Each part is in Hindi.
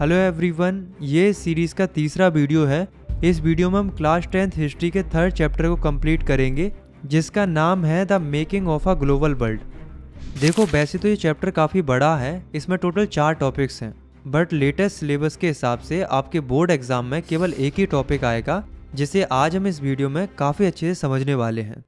हेलो एवरीवन, ये सीरीज़ का तीसरा वीडियो है। इस वीडियो में हम क्लास 10th हिस्ट्री के थर्ड चैप्टर को कंप्लीट करेंगे, जिसका नाम है the making of a global world. देखो, वैसे तो ये चैप्टर काफ़ी बड़ा है, इसमें टोटल 4 टॉपिक्स हैं, बट लेटेस्ट सिलेबस के हिसाब से आपके बोर्ड एग्जाम में केवल एक ही टॉपिक आएगा, जिसे आज हम इस वीडियो में काफ़ी अच्छे से समझने वाले हैं।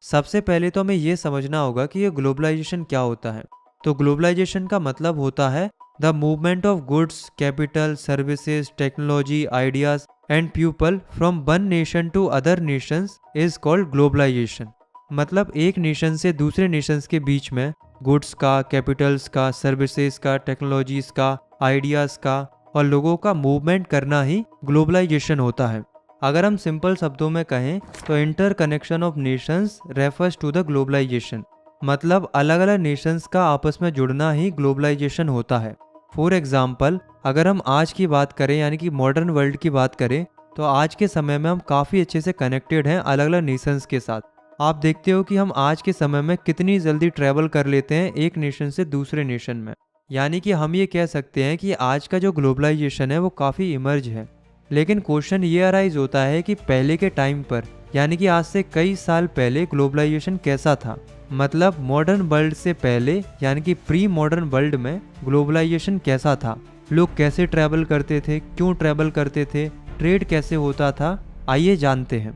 सबसे पहले तो हमें ये समझना होगा कि ये ग्लोबलाइजेशन क्या होता है। तो ग्लोबलाइजेशन का मतलब होता है the movement of goods, capital, services, technology, ideas and people from one nation to other nations is called globalisation. मतलब एक नेशन से दूसरे नेशंस के बीच में गुड्स का, कैपिटल्स का, सर्विसेज का, टेक्नोलॉजीज का, आइडियाज का और लोगों का मूवमेंट करना ही ग्लोबलाइजेशन होता है। अगर हम सिंपल शब्दों में कहें तो interconnection of nations refers to the globalisation. मतलब अलग अलग नेशंस का आपस में जुड़ना ही ग्लोबलाइजेशन होता है। फॉर एग्जाम्पल, अगर हम आज की बात करें यानी कि मॉडर्न वर्ल्ड की बात करें, तो आज के समय में हम काफ़ी अच्छे से कनेक्टेड हैं अलग अलग नेशंस के साथ। आप देखते हो कि हम आज के समय में कितनी जल्दी ट्रैवल कर लेते हैं एक नेशन से दूसरे नेशन में। यानी कि हम ये कह सकते हैं कि आज का जो ग्लोबलाइजेशन है वो काफ़ी इमर्ज है। लेकिन क्वेश्चन ये अराइज होता है कि पहले के टाइम पर यानी कि आज से कई साल पहले ग्लोबलाइजेशन कैसा था। मतलब मॉडर्न वर्ल्ड से पहले यानी कि प्री मॉडर्न वर्ल्ड में ग्लोबलाइजेशन कैसा था, लोग कैसे ट्रैवल करते थे, क्यों ट्रैवल करते थे, ट्रेड कैसे होता था, आइए जानते हैं।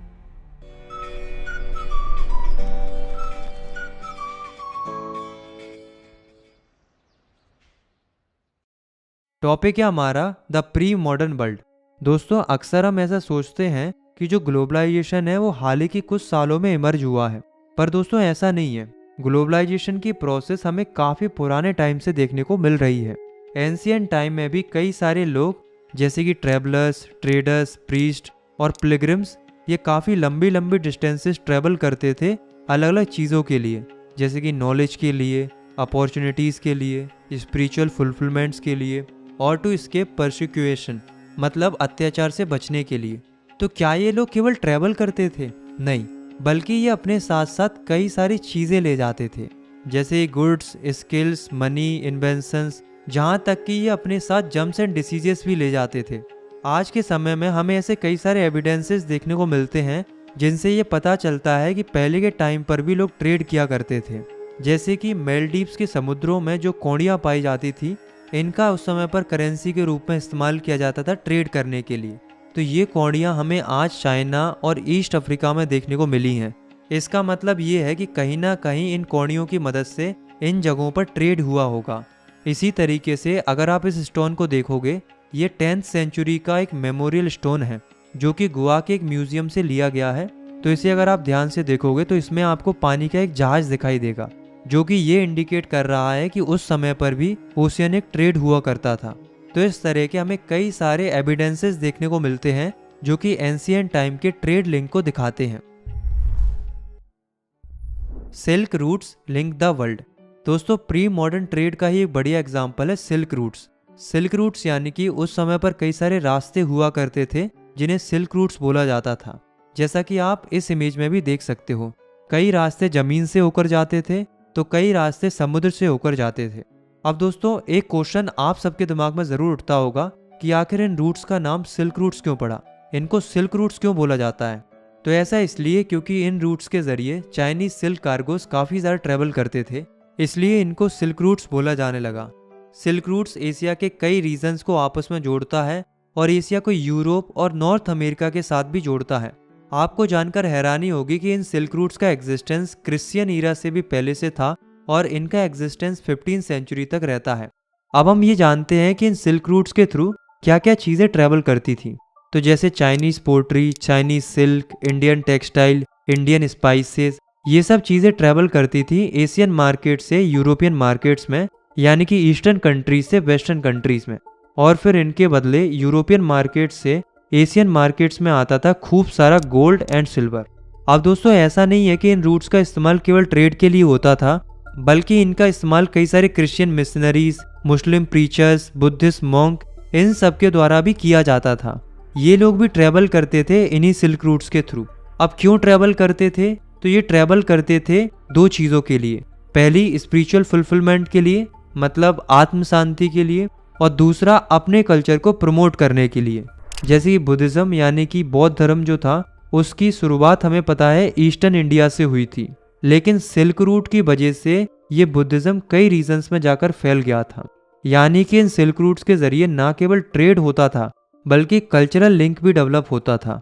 टॉपिक है हमारा द प्री मॉडर्न वर्ल्ड। दोस्तों, अक्सर हम ऐसा सोचते हैं कि जो ग्लोबलाइजेशन है वो हाल ही के कुछ सालों में इमर्ज हुआ है, पर दोस्तों ऐसा नहीं है। ग्लोबलाइजेशन की प्रोसेस हमें काफ़ी पुराने टाइम से देखने को मिल रही है। एंशियंट टाइम में भी कई सारे लोग जैसे कि ट्रैवलर्स, ट्रेडर्स, प्रीस्ट और पिलग्रिम्स ये काफ़ी लंबी लंबी डिस्टेंसेस ट्रैवल करते थे अलग अलग चीज़ों के लिए, जैसे कि नॉलेज के लिए, अपॉर्चुनिटीज़ के लिए, स्पिरिचुअल फुलफिलमेंट्स के लिए और टू एस्केप परसिक्यूशन मतलब अत्याचार से बचने के लिए। तो क्या ये लोग केवल ट्रैवल करते थे? नहीं, बल्कि ये अपने साथ साथ कई सारी चीज़ें ले जाते थे, जैसे गुड्स, स्किल्स, मनी, इन्वेंशंस, जहाँ तक कि ये अपने साथ जर्म्स एंड डिसीजेस भी ले जाते थे। आज के समय में हमें ऐसे कई सारे एविडेंसेस देखने को मिलते हैं जिनसे ये पता चलता है कि पहले के टाइम पर भी लोग ट्रेड किया करते थे। जैसे कि मालदीव्स के समुद्रों में जो कौड़ियाँ पाई जाती थी, इनका उस समय पर करेंसी के रूप में इस्तेमाल किया जाता था ट्रेड करने के लिए। तो ये कौड़ियाँ हमें आज चाइना और ईस्ट अफ्रीका में देखने को मिली हैं। इसका मतलब ये है कि कहीं ना कहीं इन कौड़ियों की मदद से इन जगहों पर ट्रेड हुआ होगा। इसी तरीके से अगर आप इस स्टोन को देखोगे, ये 10th सेंचुरी का एक मेमोरियल स्टोन है जो कि गोवा के एक म्यूजियम से लिया गया है। तो इसे अगर आप ध्यान से देखोगे तो इसमें आपको पानी का एक जहाज दिखाई देगा, जो कि ये इंडिकेट कर रहा है कि उस समय पर भी ओशियनिक ट्रेड हुआ करता था। तो इस तरह के हमें कई सारे एविडेंसेस देखने को मिलते हैं जो कि एंशिएंट टाइम के ट्रेड लिंक को दिखाते हैं। Silk routes link the world. दोस्तों, प्री मॉडर्न ट्रेड का ही एक बढ़िया एग्जांपल है सिल्क रूट्स। सिल्क रूट्स यानी कि उस समय पर कई सारे रास्ते हुआ करते थे जिन्हें सिल्क रूट्स बोला जाता था। जैसा कि आप इस इमेज में भी देख सकते हो, कई रास्ते जमीन से होकर जाते थे तो कई रास्ते समुद्र से होकर जाते थे। अब दोस्तों, एक क्वेश्चन आप सबके दिमाग में जरूर उठता होगा कि आखिर इन रूट्स का नाम सिल्क रूट्स क्यों पड़ा, इनको सिल्क रूट्स क्यों बोला जाता है? तो ऐसा इसलिए क्योंकि इन रूट्स के जरिए चाइनीज सिल्क कार्गोस काफी ज्यादा ट्रेवल करते थे, इसलिए इनको सिल्क रूट्स बोला जाने लगा। सिल्क रूट्स एशिया के कई रीजन्स को आपस में जोड़ता है और एशिया को यूरोप और नॉर्थ अमेरिका के साथ भी जोड़ता है। आपको जानकर हैरानी होगी कि इन सिल्क रूट्स का एग्जिस्टेंस क्रिश्चियन ईरा से भी पहले से था और इनका एग्जिस्टेंस 15th सेंचुरी तक रहता है। अब हम ये जानते हैं कि इन सिल्क रूट्स के थ्रू क्या क्या चीज़ें ट्रैवल करती थी। तो जैसे Chinese pottery, Chinese silk, Indian textile, Indian spices, ये सब चीज़ें ट्रैवल करती थी एशियन मार्केट से यूरोपियन मार्केट्स में, यानी कि ईस्टर्न कंट्रीज से वेस्टर्न कंट्रीज में, और फिर इनके बदले यूरोपियन मार्केट से एशियन मार्केट्स में आता था खूब सारा गोल्ड एंड सिल्वर। अब दोस्तों, ऐसा नहीं है कि इन रूट्स का इस्तेमाल केवल ट्रेड के लिए होता था, बल्कि इनका इस्तेमाल कई सारे क्रिश्चियन मिशनरीज, मुस्लिम प्रीचर्स, बुद्धिस्ट मॉन्क, इन सब के द्वारा भी किया जाता था। ये लोग भी ट्रैवल करते थे इन्हीं सिल्क रूट्स के थ्रू। अब क्यों ट्रैवल करते थे? तो ये ट्रैवल करते थे दो चीज़ों के लिए। पहली, स्पिरिचुअल फुलफिलमेंट के लिए, मतलब आत्म शांति के लिए, और दूसरा अपने कल्चर को प्रमोट करने के लिए। जैसे कि बुद्धिज्म यानी कि बौद्ध धर्म जो था उसकी शुरुआत हमें पता है ईस्टर्न इंडिया से हुई थी, लेकिन सिल्क रूट की वजह से ये बुद्धिज्म कई रीजन्स में जाकर फैल गया था। यानी कि इन सिल्क रूट्स के जरिए ना केवल ट्रेड होता था बल्कि कल्चरल लिंक भी डेवलप होता था।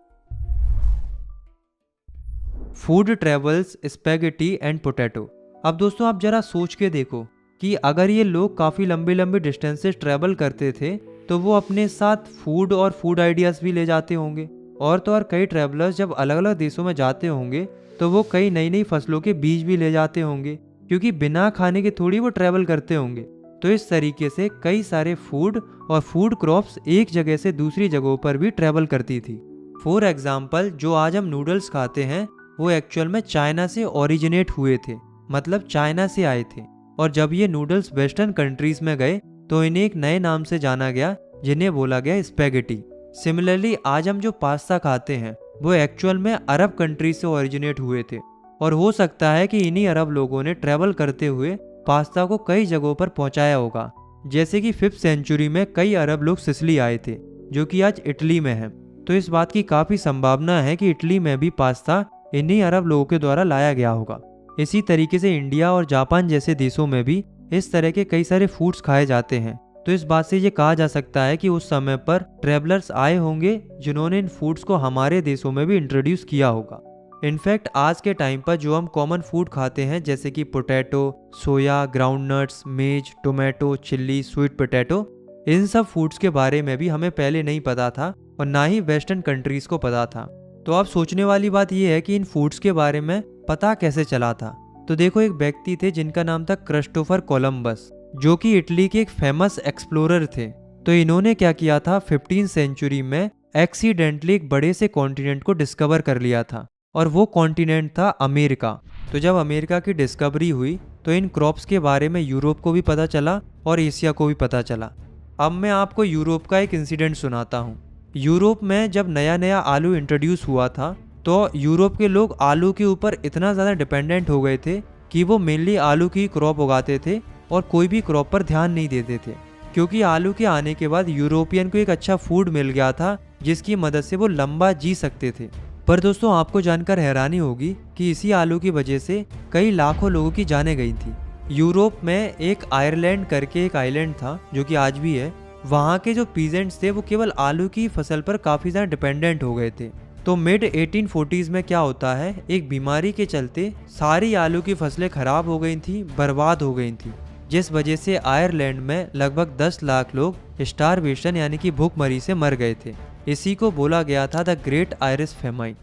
Food travels, spaghetti and potato. अब दोस्तों आप जरा सोच के देखो कि अगर ये लोग काफ़ी लंबी लंबी डिस्टेंसेस ट्रैवल करते थे तो वो अपने साथ फूड और फूड आइडियाज़ भी ले जाते होंगे। और तो और कई ट्रैवलर्स जब अलग अलग देशों में जाते होंगे तो वो कई नई नई फसलों के बीज भी ले जाते होंगे, क्योंकि बिना खाने के थोड़ी वो ट्रैवल करते होंगे। तो इस तरीके से कई सारे फूड और फूड क्रॉप्स एक जगह से दूसरी जगहों पर भी ट्रैवल करती थी। फॉर एग्जाम्पल जो आज हम नूडल्स खाते हैं वो एक्चुअल में चाइना से ओरिजिनेट हुए थे, मतलब चाइना से आए थे। और जब ये नूडल्स वेस्टर्न कंट्रीज में गए तो इन्हें एक नए नाम से जाना गया जिन्हें बोला गया स्पैगेटी। सिमिलरली आज हम जो पास्ता खाते हैं वो एक्चुअल में अरब कंट्रीज से ओरिजिनेट हुए थे, और हो सकता है कि इन्हीं अरब लोगों ने ट्रैवल करते हुए पास्ता को कई जगहों पर पहुंचाया होगा। जैसे कि 5th सेंचुरी में कई अरब लोग सिसिली आए थे जो कि आज इटली में है। तो इस बात की काफ़ी संभावना है कि इटली में भी पास्ता इन्हीं अरब लोगों के द्वारा लाया गया होगा। इसी तरीके से इंडिया और जापान जैसे देशों में भी इस तरह के कई सारे फूड्स खाए जाते हैं। तो इस बात से ये कहा जा सकता है कि उस समय पर ट्रैवलर्स आए होंगे जिन्होंने इन फूड्स को हमारे देशों में भी इंट्रोड्यूस किया होगा। इनफैक्ट आज के टाइम पर जो हम कॉमन फूड खाते हैं जैसे कि पोटैटो, सोया, ग्राउंड नट्स, मेज, टोमेटो, चिल्ली, स्वीट पोटैटो, इन सब फूड्स के बारे में भी हमें पहले नहीं पता था और ना ही वेस्टर्न कंट्रीज को पता था। तो अब सोचने वाली बात यह है कि इन फूड्स के बारे में पता कैसे चला था। तो देखो एक व्यक्ति थे जिनका नाम था क्रिस्टोफर कोलंबस, जो कि इटली के एक फेमस एक्सप्लोरर थे। तो इन्होंने क्या किया था 15th सेंचुरी में एक्सीडेंटली एक बड़े से कॉन्टिनेंट को डिस्कवर कर लिया था, और वो कॉन्टिनेंट था अमेरिका। तो जब अमेरिका की डिस्कवरी हुई तो इन क्रॉप्स के बारे में यूरोप को भी पता चला और एशिया को भी पता चला। अब मैं आपको यूरोप का एक इंसिडेंट सुनाता हूँ। यूरोप में जब नया नया आलू इंट्रोड्यूस हुआ था तो यूरोप के लोग आलू के ऊपर इतना ज़्यादा डिपेंडेंट हो गए थे कि वो मेनली आलू की क्रॉप उगाते थे और कोई भी क्रॉप पर ध्यान नहीं देते थे, क्योंकि आलू के आने के बाद यूरोपियन को एक अच्छा फूड मिल गया था जिसकी मदद से वो लंबा जी सकते थे। पर दोस्तों आपको जानकर हैरानी होगी कि इसी आलू की वजह से कई लाखों लोगों की जानें गई थी। यूरोप में एक आयरलैंड करके एक आइलैंड था जो कि आज भी है। वहाँ के जो पीजेंट्स थे वो केवल आलू की फसल पर काफ़ी ज़्यादा डिपेंडेंट हो गए थे। तो मिड 1840s में क्या होता है, एक बीमारी के चलते सारी आलू की फसलें खराब हो गई थी, बर्बाद हो गई थी, जिस वजह से आयरलैंड में लगभग 10 लाख लोग स्टारवेशन यानी कि भूखमरी से मर गए थे। इसी को बोला गया था the great Irish famine.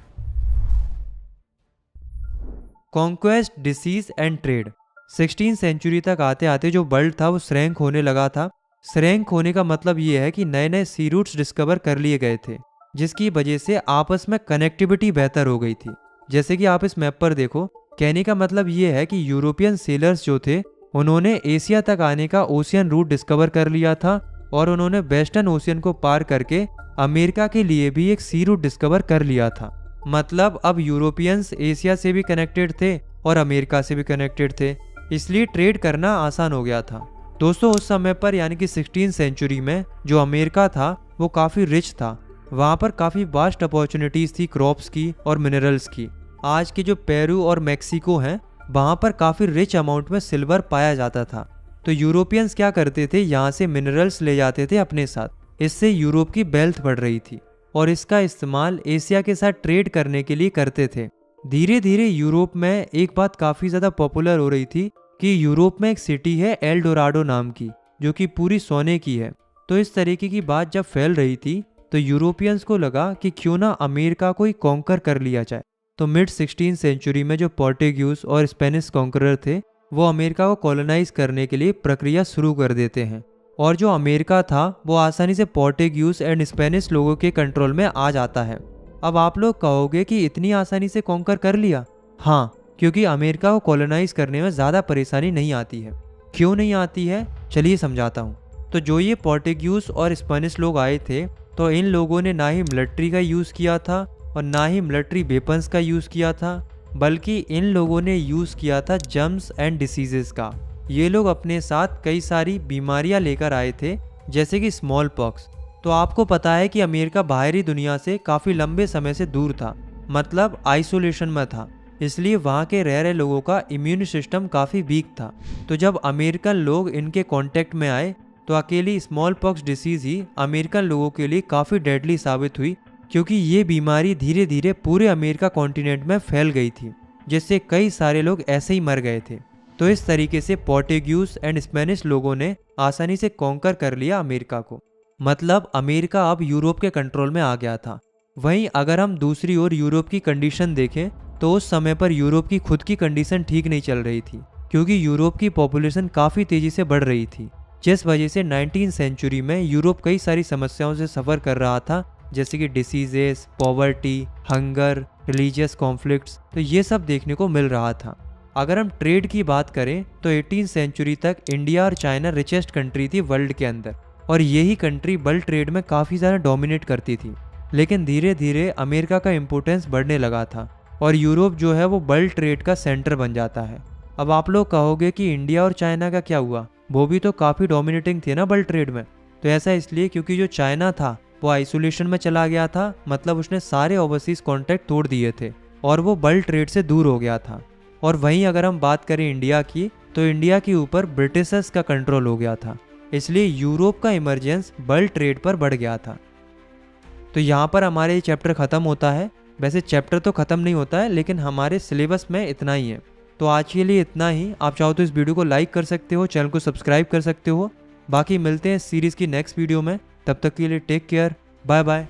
Conquest, disease and trade. 16th century तक आते आते जो वर्ल्ड था वो श्रैंक होने लगा था। श्रैंक होने का मतलब ये है कि नए नए सी रूट्स डिस्कवर कर लिए गए थे, जिसकी वजह से आपस में कनेक्टिविटी बेहतर हो गई थी। जैसे कि आप इस मैप पर देखो, कहने का मतलब ये है कि यूरोपियन सेलर्स जो थे उन्होंने एशिया तक आने का ओशियन रूट डिस्कवर कर लिया था और उन्होंने वेस्टर्न ओशियन को पार करके अमेरिका के लिए भी एक सी रूट डिस्कवर कर लिया था। मतलब अब यूरोपियंस एशिया से भी कनेक्टेड थे और अमेरिका से भी कनेक्टेड थे, इसलिए ट्रेड करना आसान हो गया था। दोस्तों उस समय पर यानी कि 16th सेंचुरी में जो अमेरिका था वो काफ़ी रिच था। वहाँ पर काफ़ी वास्ट अपॉर्चुनिटीज़ थी क्रॉप्स की और मिनरल्स की। आज के जो पेरू और मैक्सिको हैं वहाँ पर काफ़ी रिच अमाउंट में सिल्वर पाया जाता था। तो यूरोपियंस क्या करते थे, यहाँ से मिनरल्स ले जाते थे अपने साथ। इससे यूरोप की वेल्थ बढ़ रही थी और इसका इस्तेमाल एशिया के साथ ट्रेड करने के लिए करते थे। धीरे धीरे यूरोप में एक बात काफ़ी ज़्यादा पॉपुलर हो रही थी कि यूरोप में एक सिटी है एल डोराडो नाम की, जो कि पूरी सोने की है। तो इस तरीके की बात जब फैल रही थी तो यूरोपियंस को लगा कि क्यों ना अमेरिका को ही कॉन्कर कर लिया जाए। तो मिड 16th सेंचुरी में जो पोर्टुगीज और स्पेनिश कॉन्करर थे वो अमेरिका को कॉलोनाइज करने के लिए प्रक्रिया शुरू कर देते हैं, और जो अमेरिका था वो आसानी से पोर्टुगीज एंड स्पेनिश लोगों के कंट्रोल में आ जाता है। अब आप लोग कहोगे कि इतनी आसानी से कॉन्कर कर लिया? हाँ, क्योंकि अमेरिका को कॉलोनाइज करने में ज़्यादा परेशानी नहीं आती है। क्यों नहीं आती है, चलिए समझाता हूँ। तो जो ये पोर्टुगीज और स्पेनिश लोग आए थे तो इन लोगों ने ना ही मिलिट्री का यूज़ किया था और ना ही मिलिट्री वेपन्स का यूज़ किया था, बल्कि इन लोगों ने यूज़ किया था जर्म्स एंड डिसीजेस का। ये लोग अपने साथ कई सारी बीमारियां लेकर आए थे जैसे कि स्मॉल पॉक्स। तो आपको पता है कि अमेरिका बाहरी दुनिया से काफ़ी लंबे समय से दूर था, मतलब आइसोलेशन में था, इसलिए वहाँ के रह रहे लोगों का इम्यून सिस्टम काफ़ी वीक था। तो जब अमेरिकन लोग इनके कांटेक्ट में आए तो अकेली स्मॉल पॉक्स डिसीज़ ही अमेरिकन लोगों के लिए काफ़ी डेडली साबित हुई, क्योंकि ये बीमारी धीरे धीरे पूरे अमेरिका कॉन्टिनेंट में फैल गई थी, जिससे कई सारे लोग ऐसे ही मर गए थे। तो इस तरीके से पोर्टुगीज एंड स्पेनिश लोगों ने आसानी से कॉन्कर कर लिया अमेरिका को, मतलब अमेरिका अब यूरोप के कंट्रोल में आ गया था। वहीं अगर हम दूसरी ओर यूरोप की कंडीशन देखें तो उस समय पर यूरोप की खुद की कंडीशन ठीक नहीं चल रही थी, क्योंकि यूरोप की पॉपुलेशन काफ़ी तेज़ी से बढ़ रही थी, जिस वजह से 19वीं सेंचुरी में यूरोप कई सारी समस्याओं से सफ़र कर रहा था, जैसे कि diseases, poverty, hunger, religious conflicts. तो ये सब देखने को मिल रहा था। अगर हम ट्रेड की बात करें तो 18वीं सेंचुरी तक इंडिया और चाइना रिचेस्ट कंट्री थी वर्ल्ड के अंदर, और यही कंट्री बल्क ट्रेड में काफ़ी ज़्यादा डोमिनेट करती थी। लेकिन धीरे धीरे अमेरिका का इम्पोर्टेंस बढ़ने लगा था और यूरोप जो है वो बल्क ट्रेड का सेंटर बन जाता है। अब आप लोग कहोगे कि इंडिया और चाइना का क्या हुआ, वो भी तो काफ़ी डोमिनेटिंग थे ना बल्क ट्रेड में। तो ऐसा इसलिए क्योंकि जो चाइना था वो आइसोलेशन में चला गया था, मतलब उसने सारे ओवरसीज कॉन्टैक्ट तोड़ दिए थे और वो बल्क ट्रेड से दूर हो गया था। और वहीं अगर हम बात करें इंडिया की, तो इंडिया के ऊपर ब्रिटिशर्स का कंट्रोल हो गया था, इसलिए यूरोप का इमरजेंस बल्क ट्रेड पर बढ़ गया था। तो यहाँ पर हमारे ये चैप्टर ख़त्म होता है। वैसे चैप्टर तो ख़त्म नहीं होता है, लेकिन हमारे सिलेबस में इतना ही है। तो आज के लिए इतना ही। आप चाहो तो इस वीडियो को लाइक कर सकते हो, चैनल को सब्सक्राइब कर सकते हो। बाकी मिलते हैं सीरीज़ की नेक्स्ट वीडियो में। तब तक के लिए टेक केयर, बाय बाय।